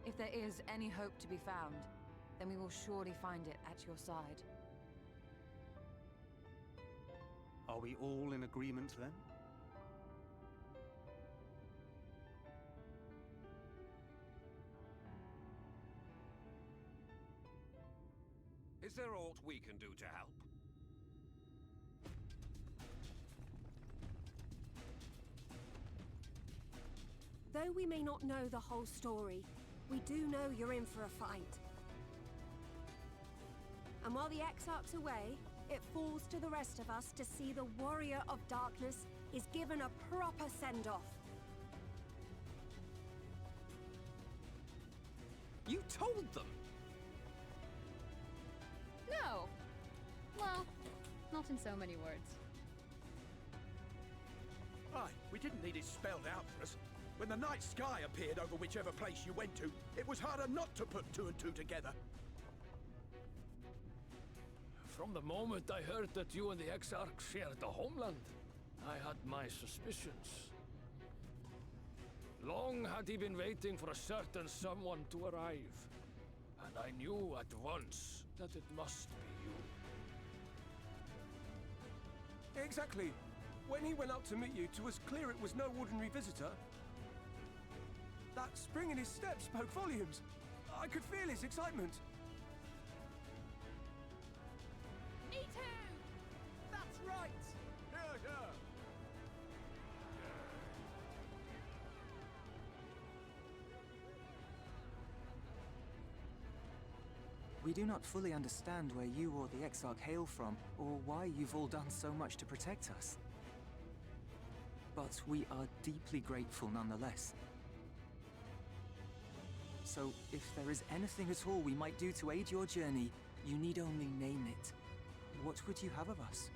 If there is any hope to be found, then we will surely find it at your side. Are we all in agreement then? Is there aught we can do to help? Though we may not know the whole story, we do know you're in for a fight. And while the Exarch's away, it falls to the rest of us to see the Warrior of Darkness is given a proper send-off. You told them! No! Well, not in so many words. Aye, we didn't need it spelled out for us. When the night sky appeared over whichever place you went to, it was harder not to put two and two together. From the moment I heard that you and the Exarch shared the homeland, I had my suspicions. Long had he been waiting for a certain someone to arrive, and I knew at once that it must be you. Exactly. When he went up to meet you, it was clear it was no ordinary visitor. That spring in his step spoke volumes. I could feel his excitement. Me too! That's right! Yeah. We do not fully understand where you or the Exarch hail from, or why you've all done so much to protect us. But we are deeply grateful nonetheless. So, if there is anything at all we might do to aid your journey, you need only name it. What would you have of us?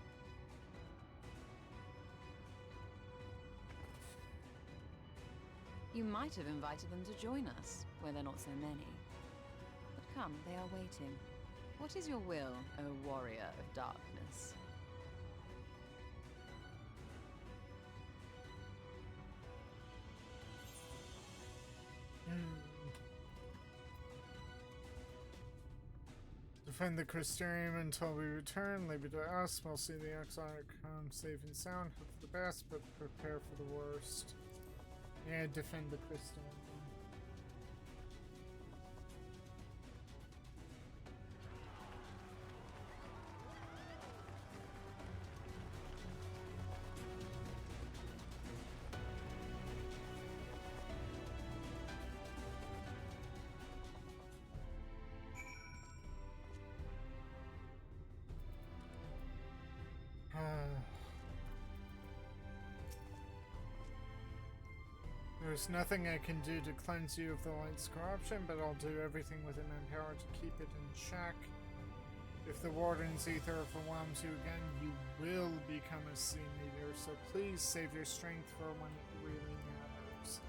You might have invited them to join us, where there are not so many. But come, they are waiting. What is your will, O Warrior of Darkness? Defend the Crystarium until we return. Leave it to us. We'll see the Exarch come safe and sound. Hope for the best, but prepare for the worst. Yeah, defend the Crystarium. There's nothing I can do to cleanse you of the light's corruption, but I'll do everything within my power to keep it in check. If the Warden's ether overwhelms you again, you will become a scene leader, so please save your strength for when it really matters.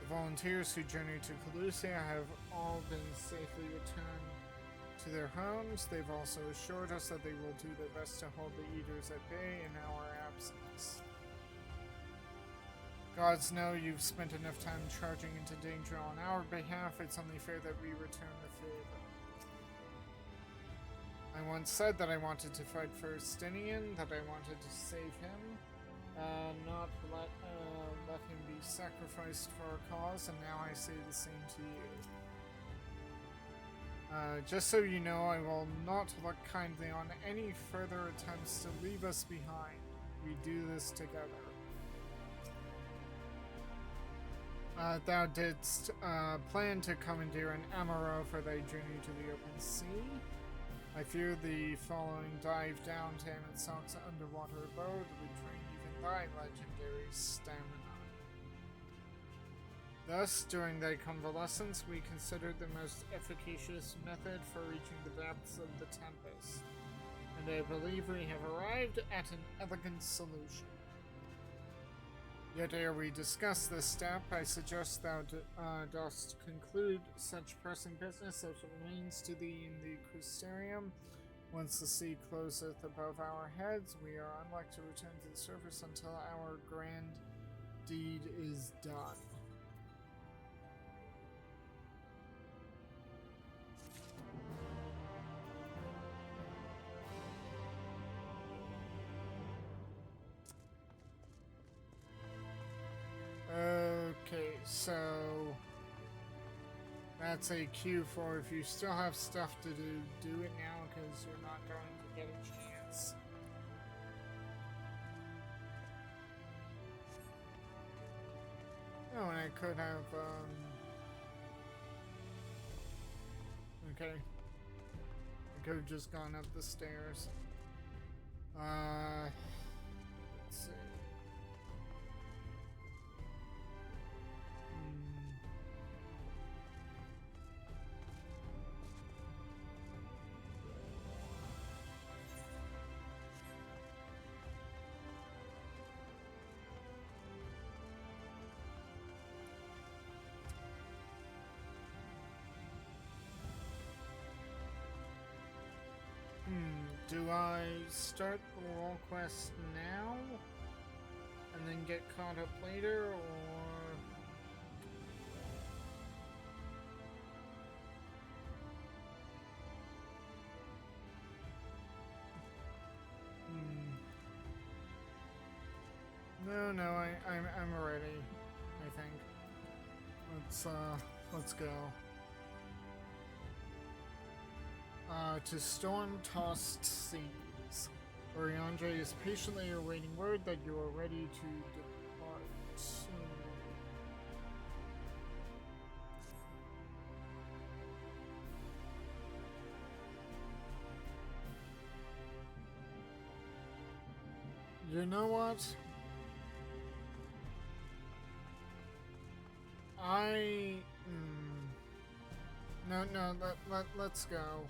The volunteers who journeyed to Calusia have all been safely returned to their homes. They've also assured us that they will do their best to hold the Eaters at bay in our absence. Gods know you've spent enough time charging into danger on our behalf. It's only fair that we return the favor. I once said that I wanted to fight for Stinian, that I wanted to save him, not let him be sacrificed for our cause, and now I say the same to you. Just so you know, I will not look kindly on any further attempts to leave us behind. We do this together. Thou didst plan to commandeer an Amaro for thy journey to the open sea. I fear the following dive down to Emmetsok's underwater abode would drain even thy legendary stamina. Thus, during thy convalescence, we considered the most efficacious method for reaching the depths of the Tempest, and I believe we have arrived at an elegant solution. Yet ere we discuss this step, I suggest thou dost conclude such pressing business as remains to thee in the Crystarium. Once the sea closeth above our heads, we are unlike to return to the surface until our grand deed is done. Okay, so that's a cue for if you still have stuff to do, do it now, because you're not going to get a chance. Oh, and I could have, okay. I could have just gone up the stairs. Let's see. Do I start the role quest now and then get caught up later, or No, I'm ready, I think. Let's go. To storm-tossed seas. Oriandre is patiently awaiting word that you are ready to depart. You know what? No, let's go.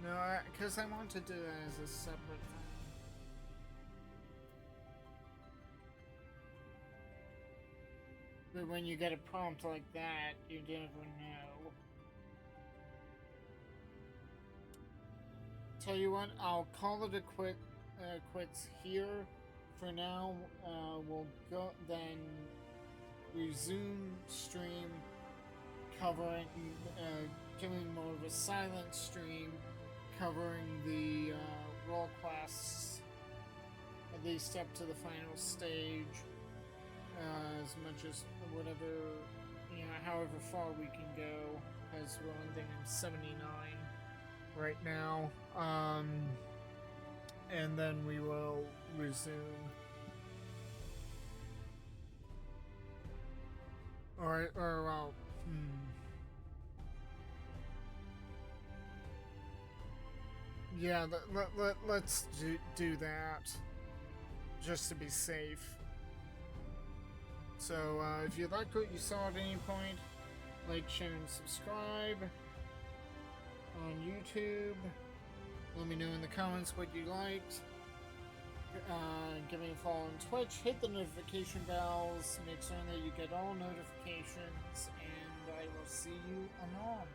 No, because I want to do it as a separate thing. But when you get a prompt like that, you never know. Tell you what, I'll call it a quits here. For now, we'll go then resume stream covering, doing more of a silent stream covering the role quests, at least up to the final stage, as much as whatever, however far we can go, as well. I think I'm 79 right now, and then we will resume. Alright, or well, yeah, let's do that, just to be safe. So, if you liked what you saw at any point, like, share, and subscribe on YouTube. Let me know in the comments what you liked. Give me a follow on Twitch. Hit the notification bells. Make certain that you get all notifications. And I will see you anon.